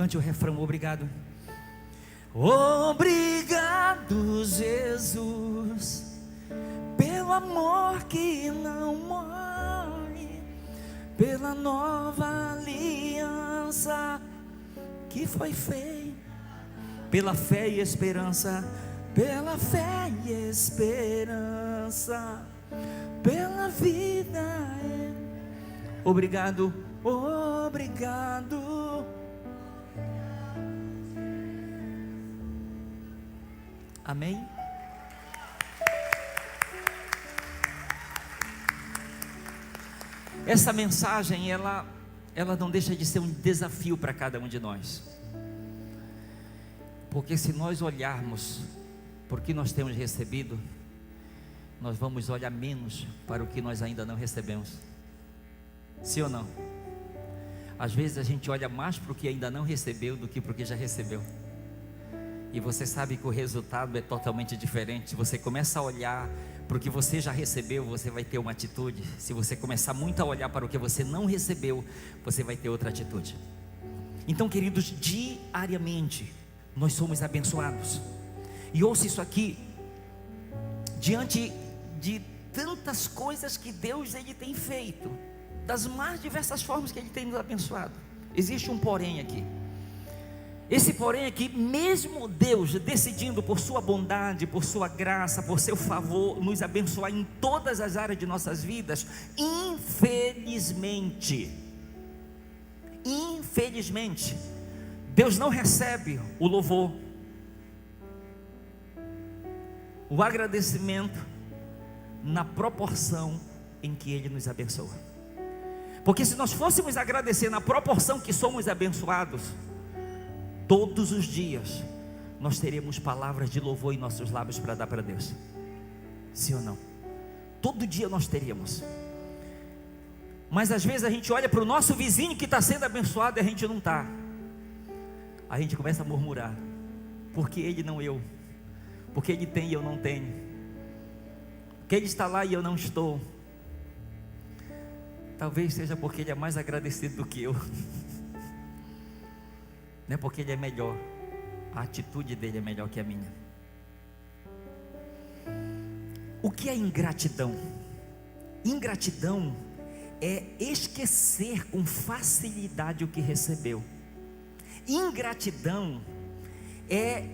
Cante o refrão, obrigado. Obrigado, Jesus, pelo amor que não morre, pela nova aliança que foi feita, pela fé e esperança, pela fé e esperança, pela vida. Obrigado, obrigado. Amém? Essa mensagem, ela não deixa de ser um desafio para cada um de nós. Porque se nós olharmos por que nós temos recebido, nós vamos olhar menos para o que nós ainda não recebemos. Sim ou não? Às vezes a gente olha mais para o que ainda não recebeu do que para o que já recebeu. E você sabe que o resultado é totalmente diferente. Se você começa a olhar para o que você já recebeu, você vai ter uma atitude. Se você começar muito a olhar para o que você não recebeu, você vai ter outra atitude. Então, queridos, diariamente nós somos abençoados. E ouça isso aqui, diante de tantas coisas que Deus ele tem feito, das mais diversas formas que Ele tem nos abençoado, existe um porém aqui. Esse porém aqui, mesmo Deus decidindo por sua bondade, por sua graça, por seu favor, nos abençoar em todas as áreas de nossas vidas, infelizmente, Deus não recebe o louvor, o agradecimento na proporção em que Ele nos abençoa. Porque se nós fôssemos agradecer na proporção que somos abençoados, todos os dias nós teríamos palavras de louvor em nossos lábios para dar para Deus. Sim ou não? Todo dia nós teríamos. Mas às vezes a gente olha para o nosso vizinho que está sendo abençoado e a gente não está. A gente começa a murmurar: porque ele não eu? Porque ele tem e eu não tenho? Porque ele está lá e eu não estou? Talvez seja porque ele é mais agradecido do que eu. Não é porque ele é melhor, a atitude dele é melhor que a minha. O que é ingratidão? Ingratidão é esquecer com facilidade o que recebeu. Ingratidão é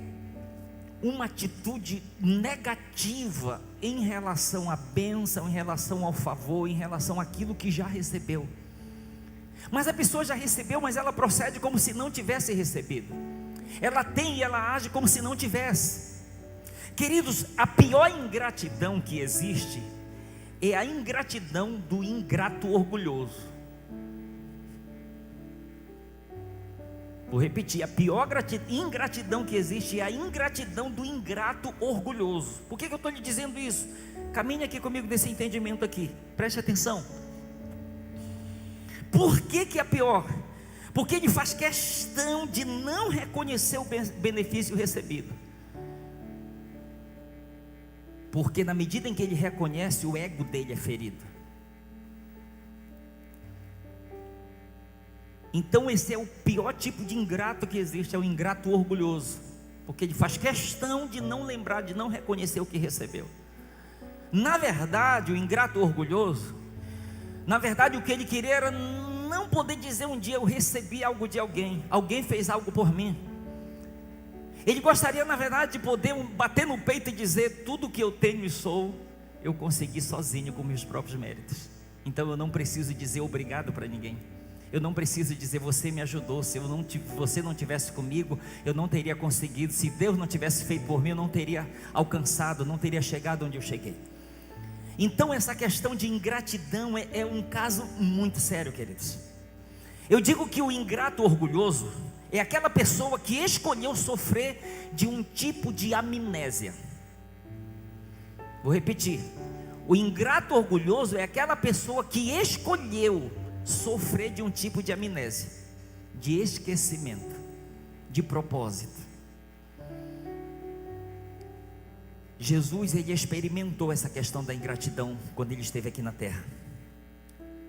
uma atitude negativa em relação à bênção, em relação ao favor, em relação àquilo que já recebeu. Mas a pessoa já recebeu, mas ela procede como se não tivesse recebido. Ela tem e ela age como se não tivesse. Queridos, a pior ingratidão que existe é a ingratidão do ingrato orgulhoso. Vou repetir, a pior ingratidão que existe é a ingratidão do ingrato orgulhoso. Por que eu estou lhe dizendo isso? Caminhe aqui comigo nesse entendimento aqui, preste atenção. Por que é pior? Porque ele faz questão de não reconhecer o benefício recebido. Porque na medida em que ele reconhece, o ego dele é ferido. Então esse é o pior tipo de ingrato que existe, é o ingrato orgulhoso. Porque ele faz questão de não lembrar, de não reconhecer o que recebeu. Na verdade, o ingrato orgulhoso, na verdade o que ele queria era não poder dizer um dia: eu recebi algo de alguém, alguém fez algo por mim. Ele gostaria, na verdade, de poder bater no peito e dizer: tudo que eu tenho e sou, eu consegui sozinho com meus próprios méritos. Então eu não preciso dizer obrigado para ninguém. Eu não preciso dizer: você me ajudou. Se você não tivesse comigo, eu não teria conseguido. Se Deus não tivesse feito por mim, eu não teria alcançado, não teria chegado onde eu cheguei. Então essa questão de ingratidão é um caso muito sério, queridos. Eu digo que o ingrato orgulhoso é aquela pessoa que escolheu sofrer de um tipo de amnésia. Vou repetir: o ingrato orgulhoso é aquela pessoa que escolheu sofrer de um tipo de amnésia, de esquecimento, de propósito. Jesus, ele experimentou essa questão da ingratidão quando ele esteve aqui na terra.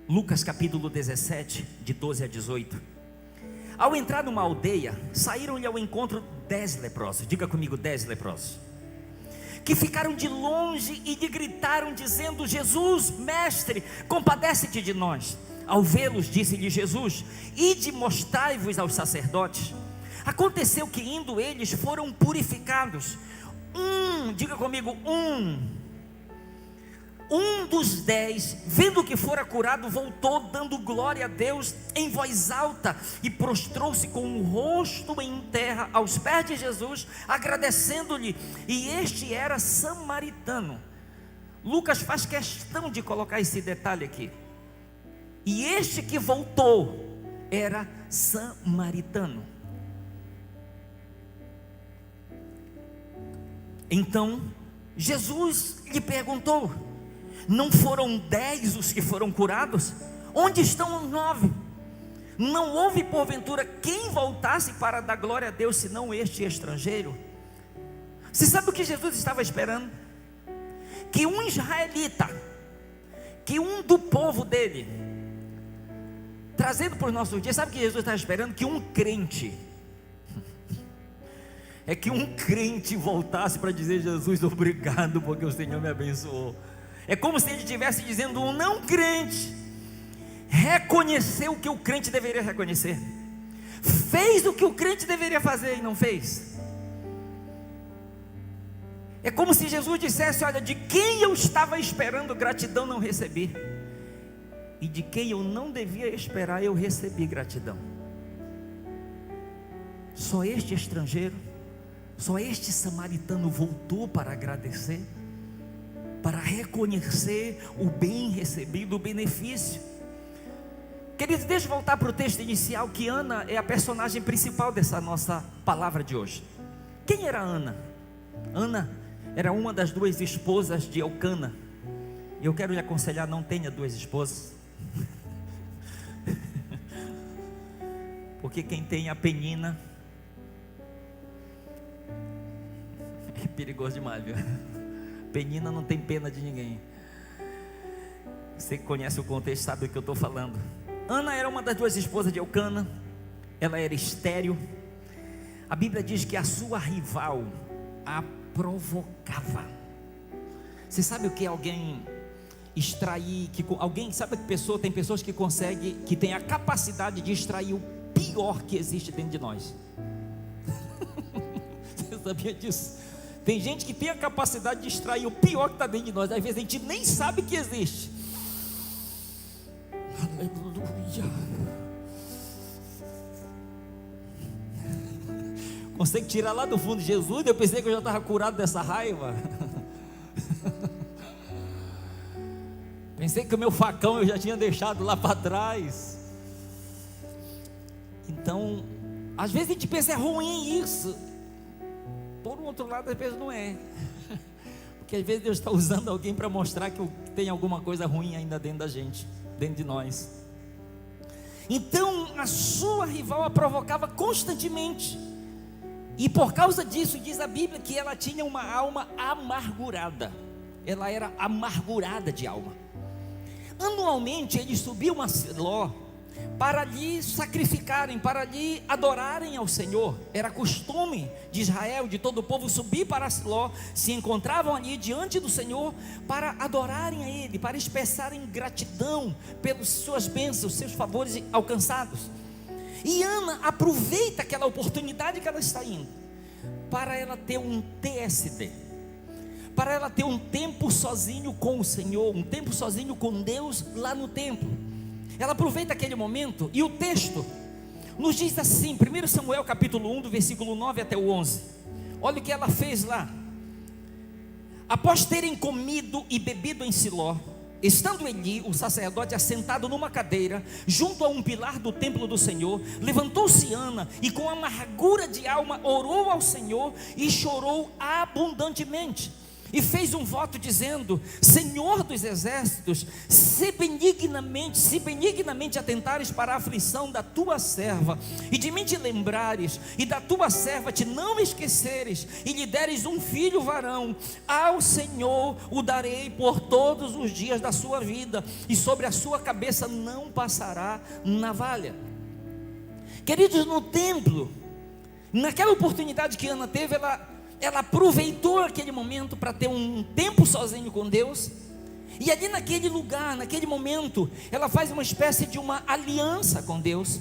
Lucas capítulo 17, de 12 a 18. Ao entrar numa aldeia, saíram-lhe ao encontro 10 leprosos. Diga comigo, 10 leprosos. Que ficaram de longe e lhe gritaram dizendo: Jesus, mestre, compadece-te de nós. Ao vê-los, disse-lhe Jesus: ide mostrai-vos aos sacerdotes. Aconteceu que indo eles foram purificados. Diga comigo, um dos 10, vendo que fora curado, voltou dando glória a Deus em voz alta e prostrou-se com o rosto em terra aos pés de Jesus, agradecendo-lhe. E este era samaritano. Lucas faz questão de colocar esse detalhe aqui. E este que voltou era samaritano. Então Jesus lhe perguntou: não foram 10 os que foram curados? Onde estão os 9? Não houve porventura quem voltasse para dar glória a Deus, senão este estrangeiro? Você sabe o que Jesus estava esperando? Que um israelita, que um do povo dele, trazendo para os nossos dias, sabe o que Jesus estava esperando? Que um crente, que um crente voltasse para dizer: Jesus, obrigado porque o Senhor me abençoou. É como se ele estivesse dizendo: um não crente reconheceu o que o crente deveria reconhecer, fez o que o crente deveria fazer e não fez. É como se Jesus dissesse: olha, de quem eu estava esperando gratidão não recebi, e de quem eu não devia esperar eu recebi gratidão. Só este estrangeiro, só este samaritano voltou para agradecer, para reconhecer o bem recebido, o benefício. Queridos, deixa eu voltar para o texto inicial, que Ana é a personagem principal dessa nossa palavra de hoje. Quem era Ana? Ana era uma das 2 esposas de Elcana. E eu quero lhe aconselhar: não tenha 2 esposas. Porque quem tem a Penina é perigoso demais, viu? Penina não tem pena de ninguém. Você que conhece o contexto sabe do que eu estou falando. Ana era uma das 2 esposas de Elcana. Ela era estéril. A Bíblia diz que a sua rival a provocava. Você sabe o que é alguém extrair? Alguém sabe que pessoa, tem pessoas que conseguem, que tem a capacidade de extrair o pior que existe dentro de nós. Você sabia disso? Tem gente que tem a capacidade de extrair o pior que está dentro de nós. Às vezes a gente nem sabe que existe. Aleluia. Consegue tirar lá do fundo. Jesus, eu pensei que eu já estava curado dessa raiva. Pensei que o meu facão eu já tinha deixado lá para trás. Então, às vezes a gente pensa: é ruim isso. Por um outro lado, às vezes não é. Porque às vezes Deus está usando alguém para mostrar que tem alguma coisa ruim ainda dentro da gente, dentro de nós. Então a sua rival a provocava constantemente. E por causa disso, diz a Bíblia que ela tinha uma alma amargurada. Ela era amargurada de alma. Anualmente eles subiam a Siló para lhe sacrificarem, para lhe adorarem ao Senhor. Era costume de Israel, de todo o povo, subir para Siló. Se encontravam ali diante do Senhor para adorarem a Ele, para expressarem gratidão pelas suas bênçãos, seus favores alcançados. E Ana aproveita aquela oportunidade que ela está indo, para ela ter um TSD, para ela ter um tempo sozinho com o Senhor, um tempo sozinho com Deus lá no templo. Ela aproveita aquele momento, e o texto nos diz assim, 1 Samuel capítulo 1, do versículo 9 até o 11. Olha o que ela fez lá. Após terem comido e bebido em Siló, estando Eli, o sacerdote, assentado numa cadeira, junto a um pilar do templo do Senhor, levantou-se Ana, e com amargura de alma orou ao Senhor, e chorou abundantemente. E fez um voto dizendo: Senhor dos exércitos, se benignamente atentares para a aflição da tua serva, e de mim te lembrares, e da tua serva te não esqueceres, e lhe deres um filho varão, ao Senhor o darei por todos os dias da sua vida, e sobre a sua cabeça não passará navalha. Queridos, no templo, naquela oportunidade que Ana teve, ela aproveitou aquele momento para ter um tempo sozinho com Deus. E ali naquele lugar, naquele momento, ela faz uma espécie de uma aliança com Deus.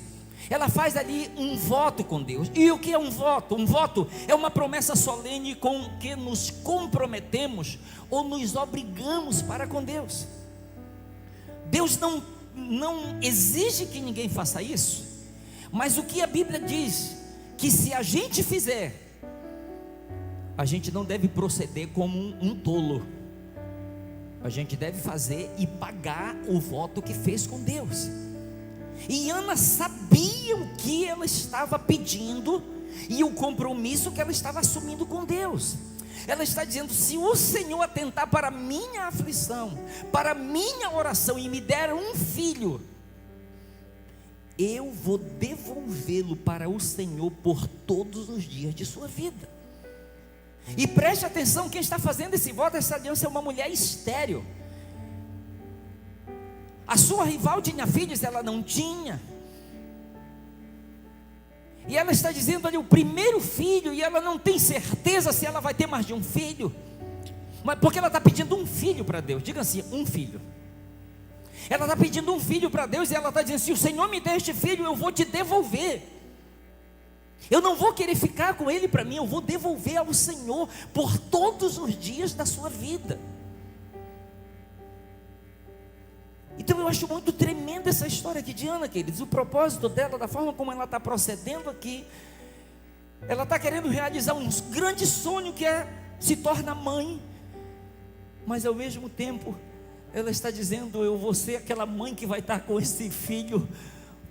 Ela faz ali um voto com Deus. E o que é um voto? Um voto é uma promessa solene com que nos comprometemos ou nos obrigamos para com Deus. Deus não exige que ninguém faça isso, mas o que a Bíblia diz, que se a gente fizer, a gente não deve proceder como um tolo. A gente deve fazer e pagar o voto que fez com Deus. E Ana sabia o que ela estava pedindo e o compromisso que ela estava assumindo com Deus. Ela está dizendo: se o Senhor atentar para a minha aflição, para a minha oração e me der um filho, eu vou devolvê-lo para o Senhor por todos os dias de sua vida. E preste atenção, quem está fazendo esse voto, essa aliança, é uma mulher estéril. A sua rival tinha filhos, ela não tinha. E ela está dizendo ali o primeiro filho, e ela não tem certeza se ela vai ter mais de um filho. Mas porque ela está pedindo um filho para Deus. Diga assim, um filho. Ela está pedindo um filho para Deus, e ela está dizendo: se o Senhor me der este filho, eu vou te devolver. Eu não vou querer ficar com ele para mim, eu vou devolver ao Senhor por todos os dias da sua vida. Então eu acho muito tremenda essa história aqui de Ana, queridos. O propósito dela, da forma como ela está procedendo aqui, ela está querendo realizar um grande sonho, que é se tornar mãe. Mas ao mesmo tempo, ela está dizendo: eu vou ser aquela mãe que vai estar com esse filho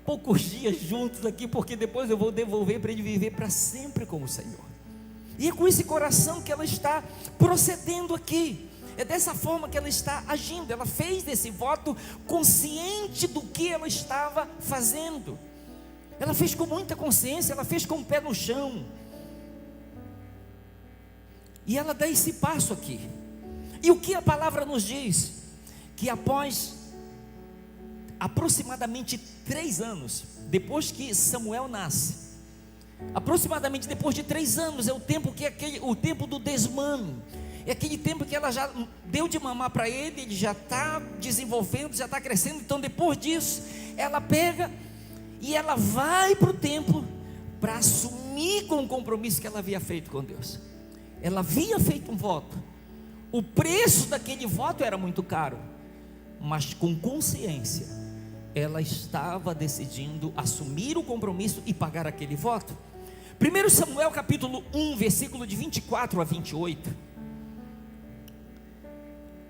poucos dias juntos aqui, porque depois eu vou devolver para ele viver para sempre com o Senhor. E é com esse coração que ela está procedendo aqui. É dessa forma que ela está agindo. Ela fez esse voto consciente do que ela estava fazendo. Ela fez com muita consciência, ela fez com o pé no chão. E ela dá esse passo aqui. E o que a palavra nos diz? Que após aproximadamente 3 anos, depois que Samuel nasce, aproximadamente depois de 3 anos, é o tempo que o tempo do desmame. É aquele tempo que ela já deu de mamar para ele, ele já está desenvolvendo, já está crescendo. Então depois disso, ela pega e ela vai para o templo para assumir com o compromisso que ela havia feito com Deus. Ela havia feito um voto. O preço daquele voto era muito caro, mas com consciência ela estava decidindo assumir o compromisso e pagar aquele voto. 1 Samuel capítulo 1, versículo de 24 a 28.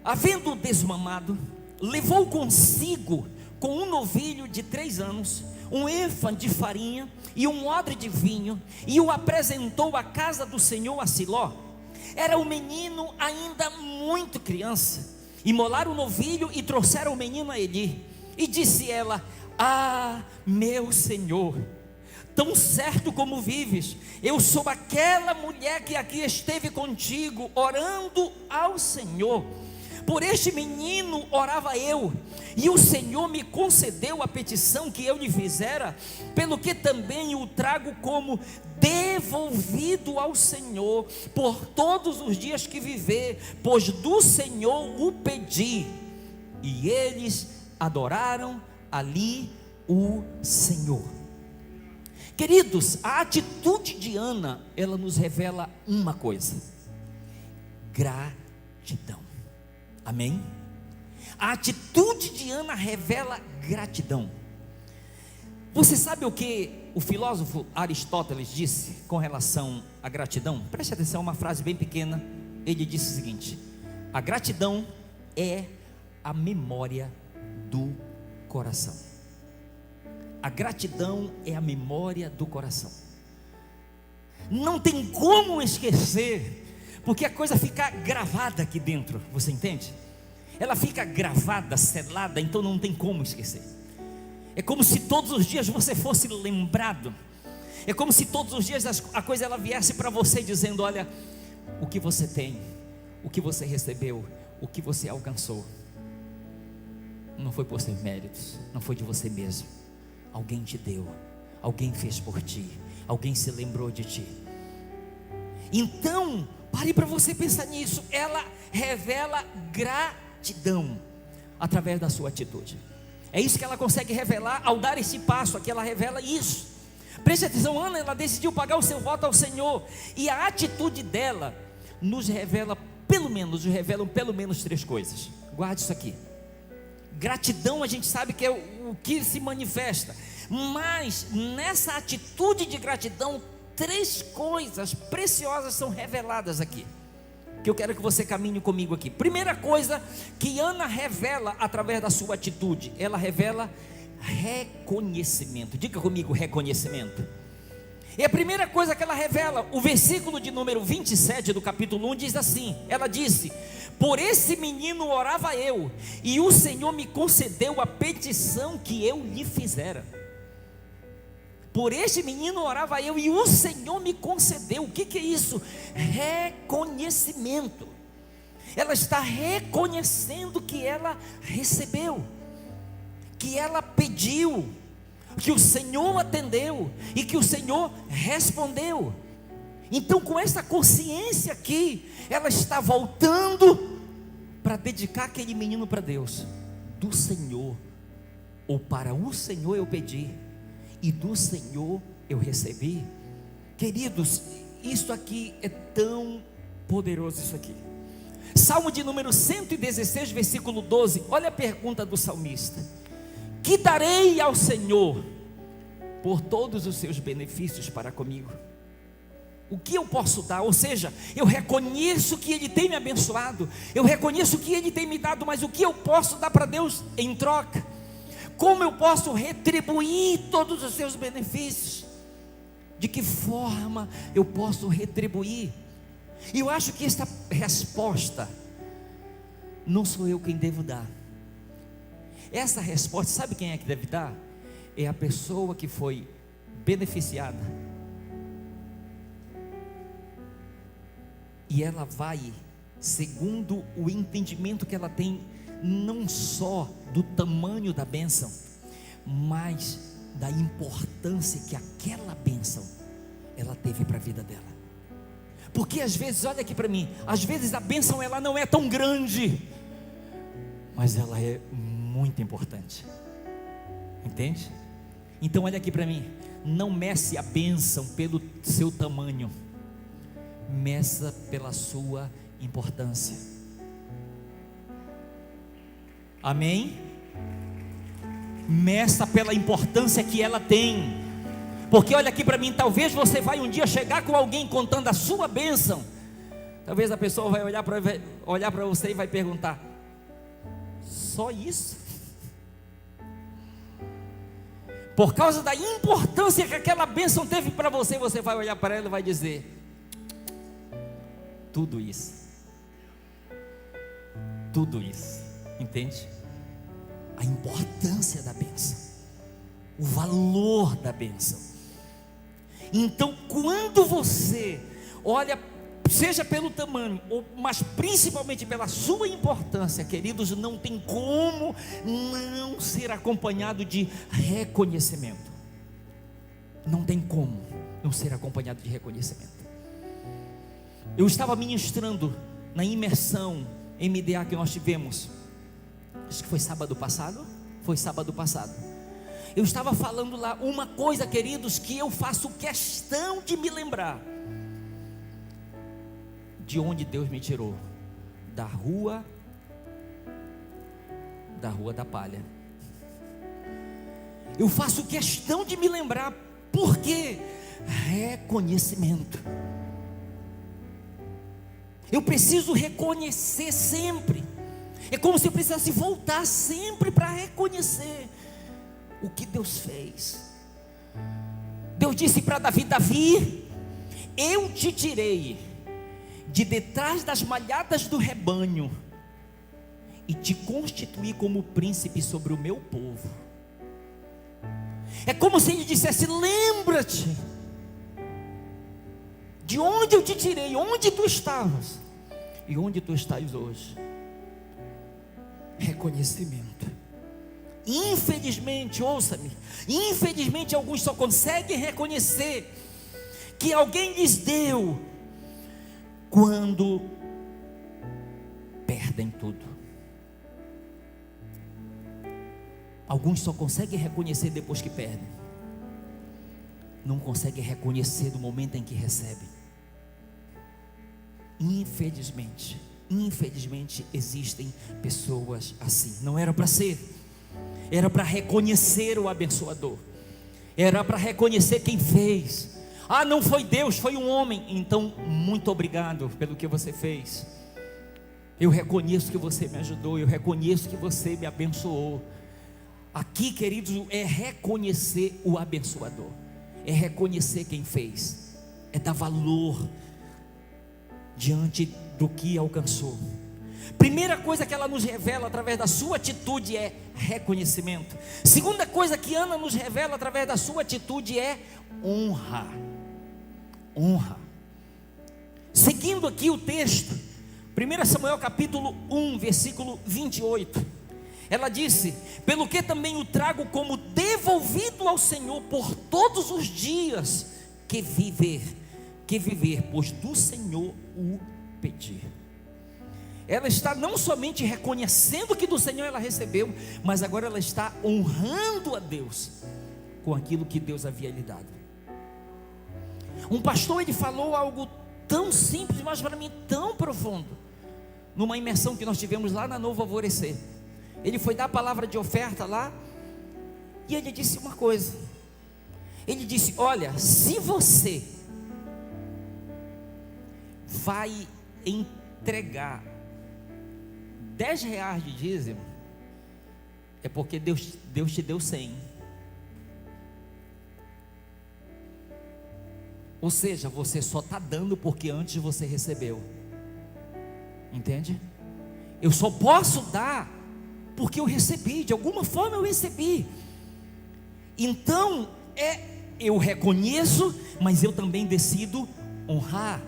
Havendo desmamado, levou consigo, com um novilho de 3 anos, um êfa de farinha e um odre de vinho, e o apresentou à casa do Senhor a Siló. Era o menino ainda muito criança. Imolaram o novilho e trouxeram o menino a Eli. E disse ela: ah, meu Senhor, tão certo como vives, eu sou aquela mulher que aqui esteve contigo, orando ao Senhor. Por este menino orava eu, e o Senhor me concedeu a petição que eu lhe fizera, pelo que também o trago como devolvido ao Senhor, por todos os dias que viver, pois do Senhor o pedi. E eles adoraram ali o Senhor. Queridos, a atitude de Ana, ela nos revela uma coisa: gratidão. Amém? A atitude de Ana revela gratidão. Você sabe o que o filósofo Aristóteles disse com relação à gratidão? Preste atenção, uma frase bem pequena. Ele disse o seguinte: a gratidão é a memória do coração. A gratidão é a memória do coração. Não tem como esquecer, porque a coisa fica gravada aqui dentro, você entende? Ela fica gravada, selada, então não tem como esquecer. É como se todos os dias você fosse lembrado. É como se todos os dias a coisa ela viesse para você dizendo: olha, o que você tem, o que você recebeu, o que você alcançou, não foi por seus méritos, não foi de você mesmo. Alguém te deu, alguém fez por ti, alguém se lembrou de ti. Então, pare para você pensar nisso. Ela revela gratidão através da sua atitude. É isso que ela consegue revelar ao dar esse passo aqui. Ela revela isso. Preste atenção, Ana, ela decidiu pagar o seu voto ao Senhor, e a atitude dela nos revelam pelo menos 3 coisas. Guarde isso aqui. Gratidão, a gente sabe que é o que se manifesta, mas nessa atitude de gratidão, 3 coisas preciosas são reveladas aqui, que eu quero que você caminhe comigo aqui. Primeira coisa que Ana revela através da sua atitude, ela revela reconhecimento. Diga comigo, reconhecimento. E a primeira coisa que ela revela, o versículo de número 27 do capítulo 1 diz assim: ela disse: por esse menino orava eu, e o Senhor me concedeu a petição que eu lhe fizera. Por este menino orava eu, e o Senhor me concedeu. O que é isso? Reconhecimento. Ela está reconhecendo que ela recebeu, que ela pediu, que o Senhor atendeu e que o Senhor respondeu. Então, com essa consciência aqui, ela está voltando para dedicar aquele menino para Deus. Do Senhor, ou para o Senhor eu pedi, e do Senhor eu recebi. Queridos, isso aqui é tão poderoso, isso aqui. Salmo de número 116, versículo 12. Olha a pergunta do salmista: que darei ao Senhor por todos os seus benefícios para comigo? O que eu posso dar? Ou seja, eu reconheço que Ele tem me abençoado, eu reconheço que Ele tem me dado, mas o que eu posso dar para Deus em troca? Como eu posso retribuir todos os seus benefícios? De que forma eu posso retribuir? E eu acho que esta resposta não sou eu quem devo dar. Essa resposta, sabe quem é que deve dar? É a pessoa que foi beneficiada. E ela vai segundo o entendimento que ela tem, não só do tamanho da bênção, mas da importância que aquela bênção ela teve para a vida dela. Porque às vezes, olha aqui para mim, às vezes a bênção ela não é tão grande, mas ela é muito importante. Entende? Então olha aqui para mim, não meça a bênção pelo seu tamanho, meça pela sua importância. Amém? Meça pela importância que ela tem. Porque olha aqui para mim, talvez você vai um dia chegar com alguém contando a sua bênção. Talvez a pessoa vai olhar para você e vai perguntar: só isso? Por causa da importância que aquela bênção teve para você, você vai olhar para ela e vai dizer: tudo isso. Tudo isso. Entende? A importância da bênção, o valor da bênção. Então, quando você olha, seja pelo tamanho, mas principalmente pela sua importância, queridos, não tem como não ser acompanhado de reconhecimento. Não tem como não ser acompanhado de reconhecimento. Eu estava ministrando na imersão MDA que nós tivemos, acho que foi sábado passado. Eu estava falando lá uma coisa, queridos, que eu faço questão de me lembrar: de onde Deus me tirou, da rua da palha. Eu faço questão de me lembrar, porque reconhecimento. Eu preciso reconhecer sempre. É como se eu precisasse voltar sempre para reconhecer o que Deus fez. Deus disse para Davi: Davi, eu te tirei de detrás das malhadas do rebanho e te constituí como príncipe sobre o meu povo. É como se ele dissesse: lembra-te de onde eu te tirei, onde tu estavas e onde tu estás hoje. Reconhecimento. Infelizmente, ouça-me, infelizmente alguns só conseguem reconhecer que alguém lhes deu quando perdem tudo. Alguns só conseguem reconhecer depois que perdem, não conseguem reconhecer no momento em que recebem. Infelizmente existem pessoas assim. Não era para ser, era para reconhecer o abençoador, era para reconhecer quem fez. Ah, não foi Deus, foi um homem. Então, muito obrigado pelo que você fez. Eu reconheço que você me ajudou, eu reconheço que você me abençoou. Aqui, queridos, é reconhecer o abençoador, é reconhecer quem fez, é dar valor diante do que alcançou. Primeira coisa que ela nos revela através da sua atitude é reconhecimento. Segunda coisa que Ana nos revela através da sua atitude é honra. Honra. Seguindo aqui o texto, 1 Samuel capítulo 1, versículo 28, ela disse: pelo que também o trago como devolvido ao Senhor por todos os dias que viver, pois do Senhor o pedi. Ela está não somente reconhecendo que do Senhor ela recebeu, mas agora ela está honrando a Deus com aquilo que Deus havia lhe dado. Um pastor, ele falou algo tão simples, mas para mim tão profundo, numa imersão que nós tivemos lá na Novo Alvorecer. Ele foi dar a palavra de oferta lá, e ele disse uma coisa. Ele disse: olha, se você vai entregar 10 reais de dízimo, é porque Deus te deu 100. Ou seja, você só está dando porque antes você recebeu. Entende? Eu só posso dar porque eu recebi, de alguma forma eu recebi. Então, eu reconheço, mas eu também decido honrar.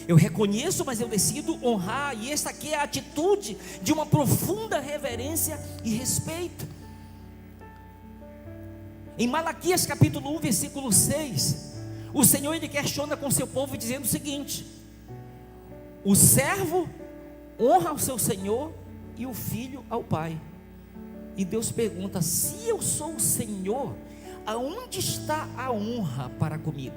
Eu reconheço, mas eu decido honrar. E essa aqui é a atitude de uma profunda reverência e respeito. Em Malaquias capítulo 1, versículo 6, o Senhor, ele questiona com seu povo dizendo o seguinte: o servo honra ao seu Senhor e o filho ao pai. E Deus pergunta: se eu sou o Senhor, aonde está a honra para comigo?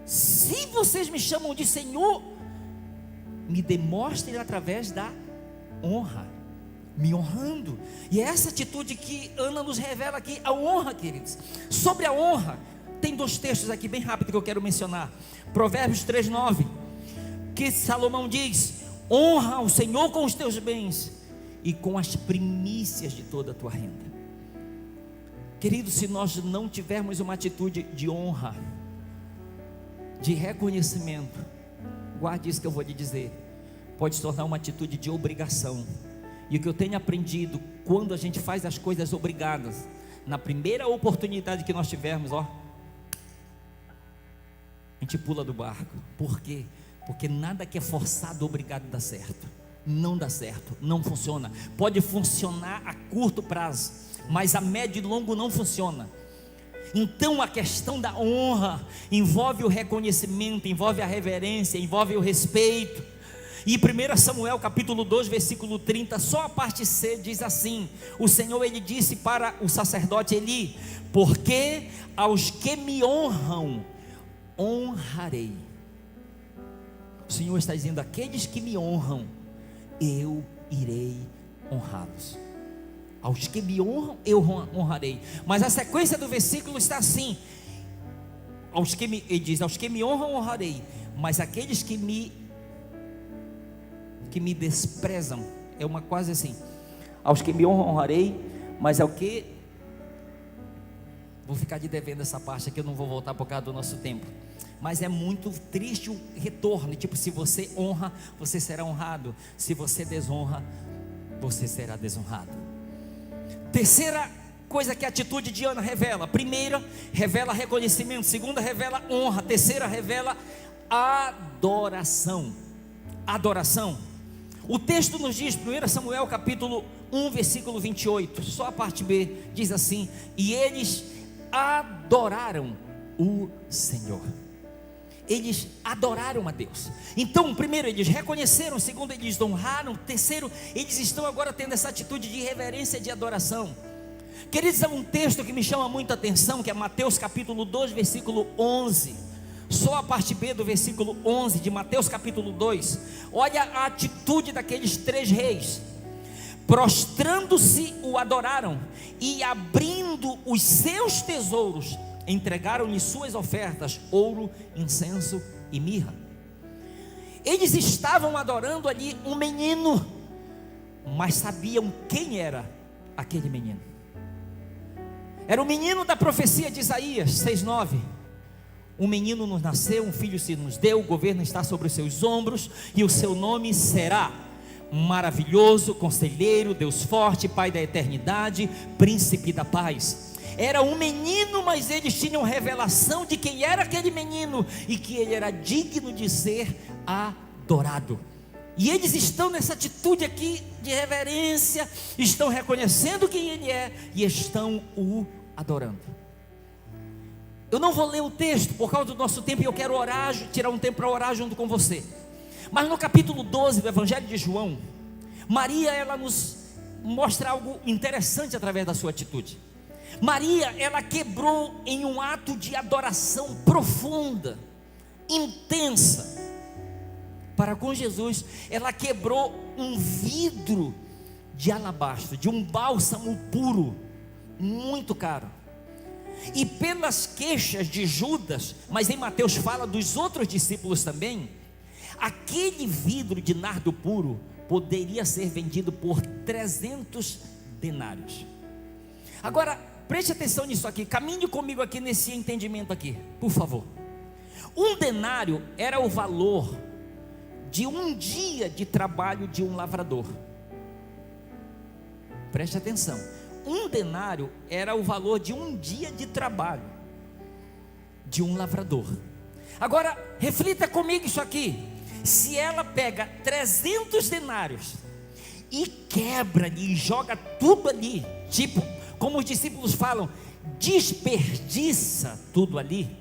Se vocês me chamam de Senhor, me demonstrem através da honra, me honrando. E é essa atitude que Ana nos revela aqui, a honra, queridos. Sobre a honra, tem 2 textos aqui bem rápido que eu quero mencionar. Provérbios 3:9, que Salomão diz: honra o Senhor com os teus bens e com as primícias de toda a tua renda. Queridos, se nós não tivermos uma atitude de honra, de reconhecimento, guarde isso que eu vou lhe dizer, pode se tornar uma atitude de obrigação. E o que eu tenho aprendido, quando a gente faz as coisas obrigadas, na primeira oportunidade que nós tivermos, a gente pula do barco. Por quê? Porque nada que é forçado, obrigado, dá certo. Não dá certo, não funciona. Pode funcionar a curto prazo, mas a médio e longo não funciona. Então a questão da honra envolve o reconhecimento, envolve a reverência, envolve o respeito. E 1 Samuel capítulo 2, versículo 30, só a parte C diz assim: o Senhor, ele disse para o sacerdote Eli: porque aos que me honram, honrarei. O Senhor está dizendo: aqueles que me honram, eu irei honrá-los. Aos que me honram, eu honrarei. Mas a sequência do versículo está assim: ele diz: aos que me honram, honrarei, mas aqueles que me desprezam, é uma quase assim: aos que me honram, honrarei, mas ao que... Vou ficar de devendo essa parte aqui, eu não vou voltar por causa do nosso tempo. Mas é muito triste o retorno, tipo, se você honra, você será honrado. Se você desonra, você será desonrado. Terceira coisa que a atitude de Ana revela: primeira, revela reconhecimento. Segunda, revela honra. Terceira, revela adoração. Adoração. O texto nos diz, 1 Samuel capítulo 1, versículo 28, só a parte B, diz assim: e eles adoraram o Senhor. Eles adoraram a Deus. Então, primeiro, eles reconheceram. Segundo, eles honraram. Terceiro, eles estão agora tendo essa atitude de reverência, de adoração. Queridos, há um texto que me chama muita atenção, que é Mateus capítulo 2, versículo 11. Só a parte B do versículo 11 de Mateus capítulo 2. Olha a atitude daqueles 3 reis. Prostrando-se o adoraram, e abrindo os seus tesouros, entregaram-lhe suas ofertas, ouro, incenso e mirra. Eles estavam adorando ali um menino, mas sabiam quem era aquele menino. Era o menino da profecia de Isaías 6:9. Um menino nos nasceu, um filho se nos deu, o governo está sobre os seus ombros, e o seu nome será Maravilhoso, Conselheiro, Deus Forte, Pai da Eternidade, Príncipe da Paz. Era um menino, mas eles tinham revelação de quem era aquele menino, e que ele era digno de ser adorado. E eles estão nessa atitude aqui de reverência, estão reconhecendo quem ele é, e estão o adorando. Eu não vou ler o texto por causa do nosso tempo, e eu quero orar, tirar um tempo para orar junto com você. Mas no capítulo 12 do Evangelho de João, Maria, ela nos mostra algo interessante através da sua atitude. Maria, ela quebrou em um ato de adoração profunda, intensa, para com Jesus. Ela quebrou um vidro de alabastro, de um bálsamo puro, muito caro. E pelas queixas de Judas, mas em Mateus fala dos outros discípulos também, aquele vidro de nardo puro poderia ser vendido por 300 denários. Agora, preste atenção nisso aqui, caminhe comigo aqui nesse entendimento aqui, por favor. Um denário era o valor de um dia de trabalho de um lavrador. Preste atenção. Um denário era o valor de um dia de trabalho de um lavrador. Agora, reflita comigo isso aqui. Se ela pega 300 denários e quebra ali, e joga tudo ali, tipo, como os discípulos falam, desperdiça tudo ali.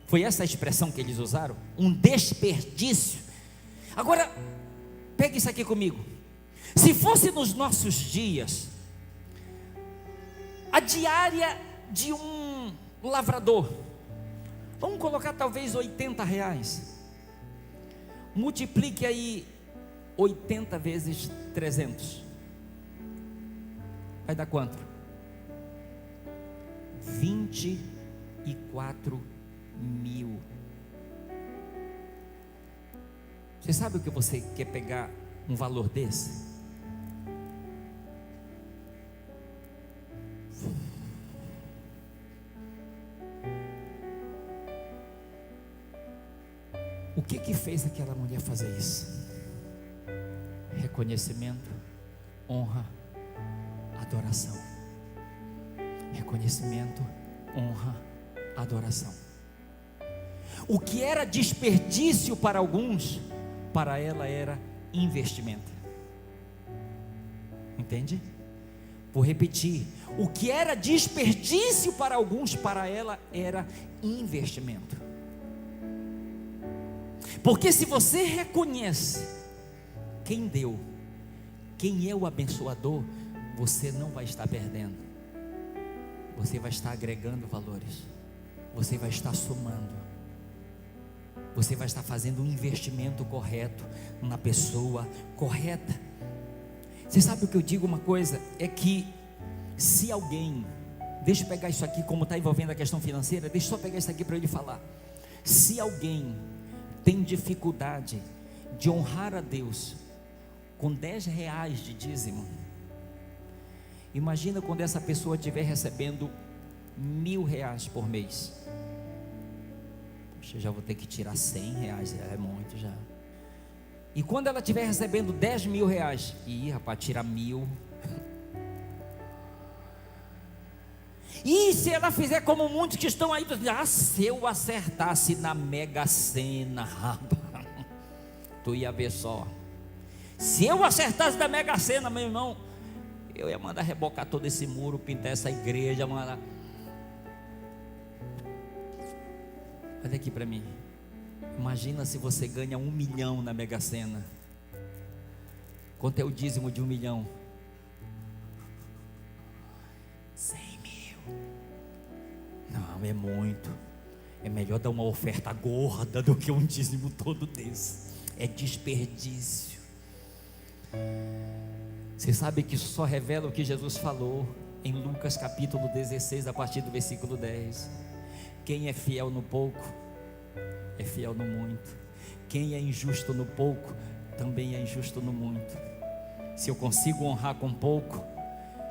Foi essa a expressão que eles usaram, um desperdício. Agora, pega isso aqui comigo. Se fosse nos nossos dias, a diária de um lavrador, vamos colocar talvez R$80. Multiplique aí 80 vezes 300. Vai dar quanto? 24 mil. Você sabe o que você quer pegar um valor desse? O que fez aquela mulher fazer isso? Reconhecimento, honra, adoração. Reconhecimento, honra, adoração. O que era desperdício para alguns, para ela era investimento. Entende? Vou repetir. O que era desperdício para alguns, para ela era investimento. Porque se você reconhece quem deu, quem é o abençoador, você não vai estar perdendo. Você vai estar agregando valores. Você vai estar somando. Você vai estar fazendo um investimento correto na pessoa correta. Você sabe o que eu digo uma coisa? É que se alguém, deixa eu pegar isso aqui, como está envolvendo a questão financeira, deixa eu só pegar isso aqui para ele falar. Se alguém tem dificuldade de honrar a Deus com R$10 de dízimo, imagina quando essa pessoa estiver recebendo R$1.000 por mês. Poxa, já vou ter que tirar R$100, é muito já. E quando ela estiver recebendo R$10.000, rapaz, tira 1.000. E se ela fizer como muitos que estão aí, se eu acertasse na Mega Sena, rapaz, tu ia ver só. Se eu acertasse na Mega Sena, meu irmão, Eu ia mandar rebocar todo esse muro, pintar essa igreja, mandar. Olha aqui para mim. Imagina se você ganha 1 milhão na Mega Sena. Quanto é o dízimo de 1 milhão? 100 mil. Não, é muito. É melhor dar uma oferta gorda do que um dízimo todo desse. É desperdício. Você sabe que isso só revela o que Jesus falou em Lucas capítulo 16, a partir do versículo 10. Quem é fiel no pouco, é fiel no muito. Quem é injusto no pouco, também é injusto no muito. Se eu consigo honrar com pouco,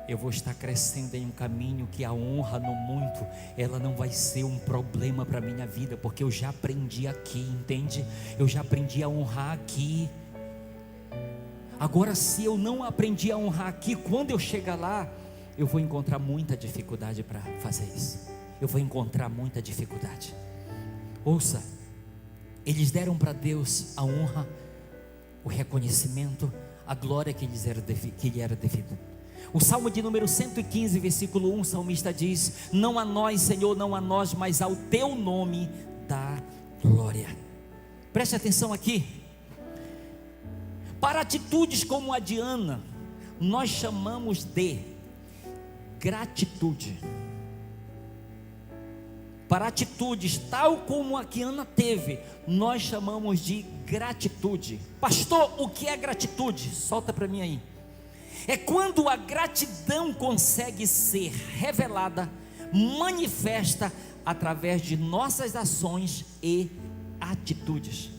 eu vou estar crescendo em um caminho que a honra no muito, ela não vai ser um problema para a minha vida, porque eu já aprendi aqui, entende? Eu já aprendi a honrar aqui. Agora, se eu não aprendi a honrar aqui, quando eu chegar lá, eu vou encontrar muita dificuldade para fazer isso. Eu vou encontrar muita dificuldade. Ouça, eles deram para Deus a honra, o reconhecimento, a glória que lhe era devido. O Salmo de número 115, versículo 1, o salmista diz: não a nós, Senhor, não a nós, mas ao teu nome dá glória. Preste atenção aqui. Para atitudes como a de Ana, nós chamamos de gratitude. Para atitudes tal como a que Ana teve, nós chamamos de gratitude. Pastor, o que é gratitude? Solta para mim aí. É quando a gratidão consegue ser revelada, manifesta através de nossas ações e atitudes.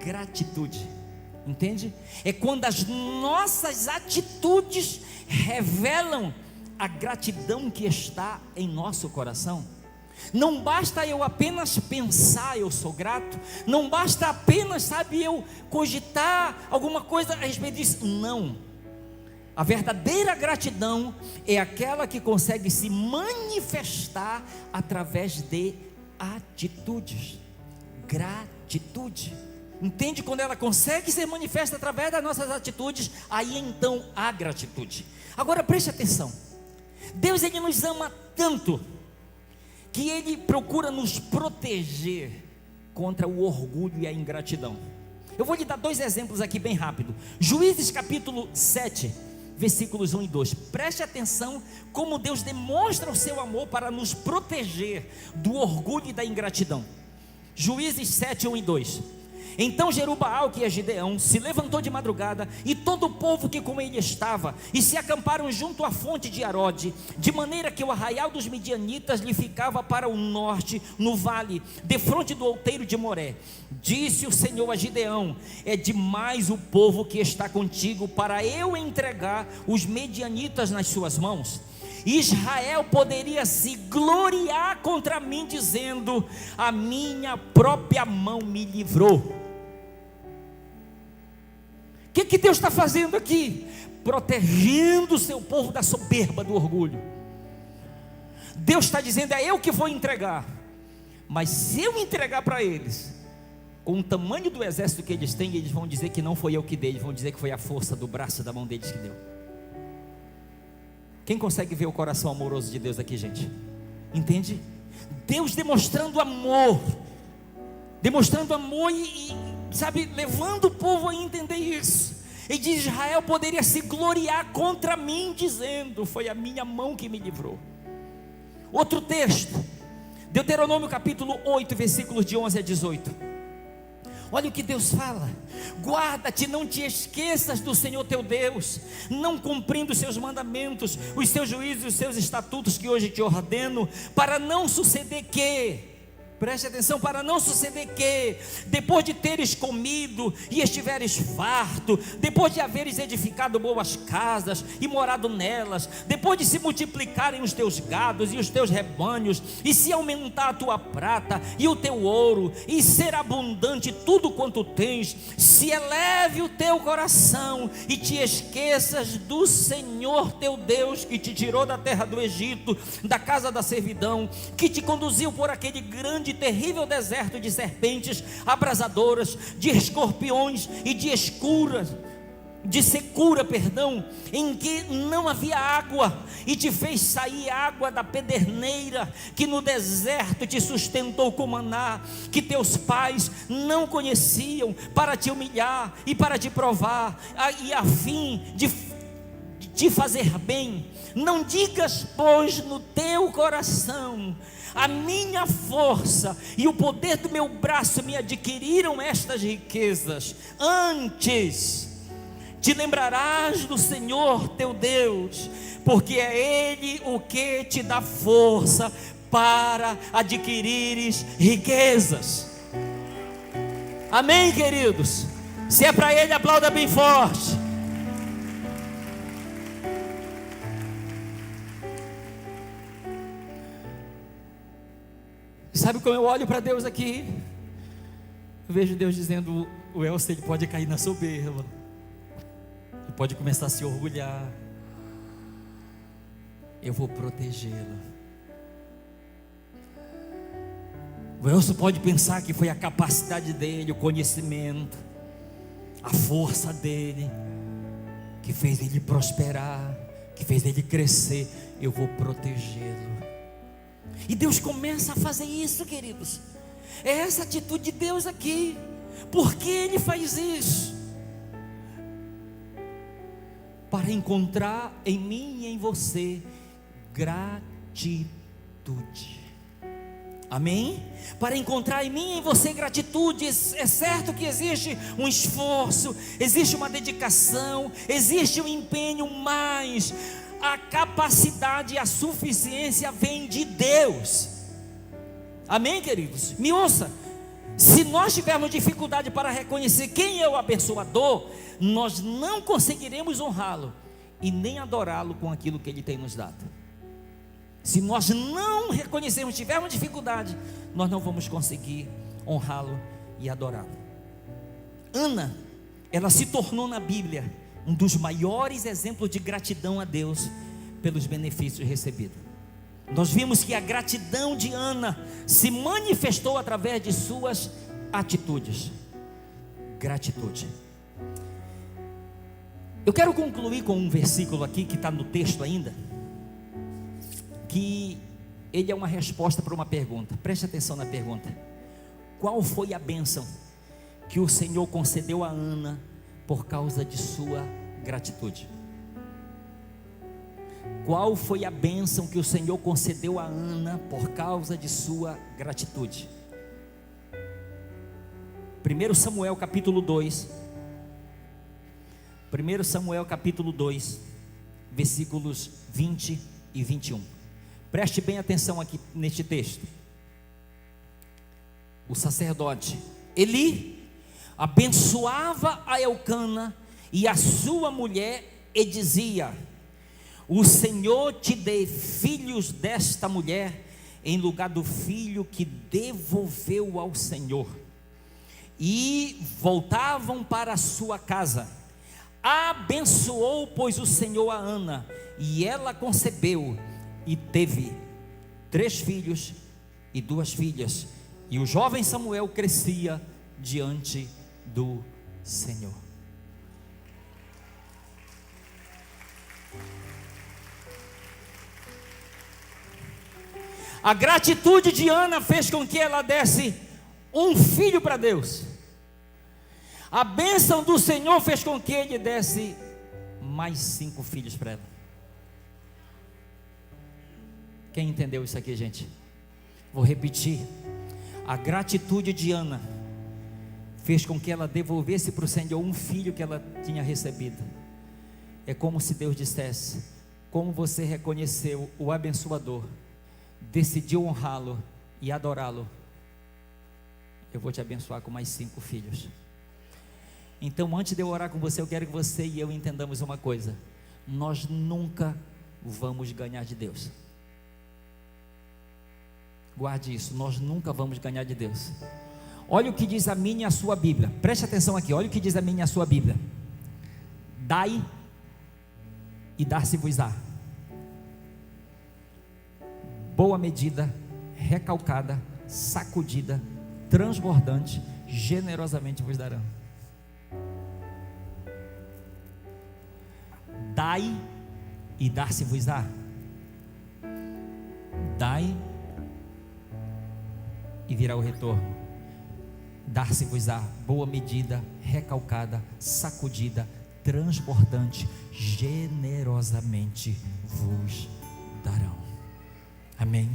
Gratitude, entende? É quando as nossas atitudes revelam a gratidão que está em nosso coração. Não basta eu apenas pensar eu sou grato, não basta apenas, eu cogitar alguma coisa a respeito disso. Não. A verdadeira gratidão é aquela que consegue se manifestar através de atitudes. Gratitude. Entende? Quando ela consegue ser manifesta através das nossas atitudes, aí então há gratitude. Agora preste atenção. Deus, Ele nos ama tanto que Ele procura nos proteger contra o orgulho e a ingratidão. Eu vou lhe dar 2 exemplos aqui bem rápido. Juízes capítulo 7, versículos 1 e 2. Preste atenção como Deus demonstra o seu amor para nos proteger do orgulho e da ingratidão. Juízes 7, 1 e 2. Então Jerubaal, que é Gideão, se levantou de madrugada, e todo o povo que com ele estava, e se acamparam junto à fonte de Arode, de maneira que o arraial dos midianitas lhe ficava para o norte, no vale, defronte do outeiro de Moré. Disse o Senhor a Gideão: é demais o povo que está contigo para eu entregar os midianitas nas suas mãos. Israel poderia se gloriar contra mim, dizendo: a minha própria mão me livrou. O que Deus está fazendo aqui? Protegendo o seu povo da soberba, do orgulho. Deus está dizendo: é eu que vou entregar. Mas se eu entregar para eles, com o tamanho do exército que eles têm, eles vão dizer que não foi eu que dei, eles vão dizer que foi a força do braço, da mão deles que deu. Quem consegue ver o coração amoroso de Deus aqui, gente? Entende? Deus demonstrando amor e levando o povo a entender isso. E diz: Israel poderia se gloriar contra mim, dizendo: foi a minha mão que me livrou. Outro texto, Deuteronômio capítulo 8, versículos de 11 a 18. Olha o que Deus fala: guarda-te, não te esqueças do Senhor teu Deus, não cumprindo os seus mandamentos, os seus juízos, os seus estatutos que hoje te ordeno, para não suceder que... Preste atenção, para não suceder que, depois de teres comido e estiveres farto, depois de haveres edificado boas casas e morado nelas, depois de se multiplicarem os teus gados e os teus rebanhos, e se aumentar a tua prata e o teu ouro, e ser abundante tudo quanto tens, se eleve o teu coração e te esqueças do Senhor teu Deus, que te tirou da terra do Egito, da casa da servidão, que te conduziu por aquele grande e terrível deserto de serpentes abrasadoras, de escorpiões e de escuras, de secura, em que não havia água, e te fez sair água da pederneira, que no deserto te sustentou com maná, que teus pais não conheciam, para te humilhar e para te provar, e a fim de te fazer bem. Não digas, pois, no teu coração: a minha força e o poder do meu braço me adquiriram estas riquezas. Antes te lembrarás do Senhor teu Deus, porque é Ele o que te dá força para adquirires riquezas. Amém, queridos? Se é para Ele, aplauda bem forte. Sabe como eu olho para Deus aqui? Eu vejo Deus dizendo: o Elcio, ele pode cair na soberba, ele pode começar a se orgulhar, eu vou protegê-lo. O Elcio pode pensar que foi a capacidade dele, o conhecimento, a força dele, que fez ele prosperar, que fez ele crescer. Eu vou protegê-lo. E Deus começa a fazer isso, queridos. É essa atitude de Deus aqui. Por que Ele faz isso? Para encontrar em mim e em você gratitude. Amém? Para encontrar em mim e em você gratitude. É certo que existe um esforço, existe uma dedicação, existe um empenho, mas a capacidade e a suficiência vem de Deus. Amém, queridos? Me ouça. Se nós tivermos dificuldade para reconhecer quem é o abençoador, nós não conseguiremos honrá-lo e nem adorá-lo com aquilo que Ele tem nos dado. Se nós não reconhecermos, tivermos dificuldade, nós não vamos conseguir honrá-lo e adorá-lo. Ana, ela se tornou na Bíblia um dos maiores exemplos de gratidão a Deus pelos benefícios recebidos. Nós vimos que a gratidão de Ana se manifestou através de suas atitudes. Gratitude. Eu quero concluir com um versículo aqui que está no texto ainda, que ele é uma resposta para uma pergunta. Preste atenção na pergunta: qual foi a bênção que o Senhor concedeu a Ana por causa de sua gratitude? Qual foi a bênção que o Senhor concedeu a Ana por causa de sua gratitude? 1 Samuel capítulo 2. 1 Samuel capítulo 2, versículos 20 e 21. Preste bem atenção aqui neste texto. O sacerdote Eli abençoava a Elcana e a sua mulher e dizia: o Senhor te dê filhos desta mulher em lugar do filho que devolveu ao Senhor. E voltavam para a sua casa. Abençoou, pois, o Senhor a Ana, e ela concebeu e teve 3 filhos e 2 filhas. E o jovem Samuel crescia diante do Senhor. A gratitude de Ana fez com que ela desse um filho para Deus. A bênção do Senhor fez com que Ele desse mais 5 filhos para ela. Quem entendeu isso aqui, gente? Vou repetir. A gratitude de Ana fez com que ela devolvesse para o Senhor um filho que ela tinha recebido. É como se Deus dissesse: como você reconheceu o abençoador, decidiu honrá-lo e adorá-lo, eu vou te abençoar com mais 5 filhos. Então, antes de eu orar com você, eu quero que você e eu entendamos uma coisa: nós nunca vamos ganhar de Deus. Guarde isso, nós nunca vamos ganhar de Deus. Olha o que diz a minha e a sua Bíblia. Preste atenção aqui, olha o que diz a minha e a sua Bíblia: dai e dar-se-vos-á. Boa medida, recalcada, sacudida, transbordante, generosamente vos darão. Dai e dar-se-vos-á. Dai e virá o retorno. Dar-se-vos-á, boa medida, recalcada, sacudida, transbordante, generosamente vos darão. Amém.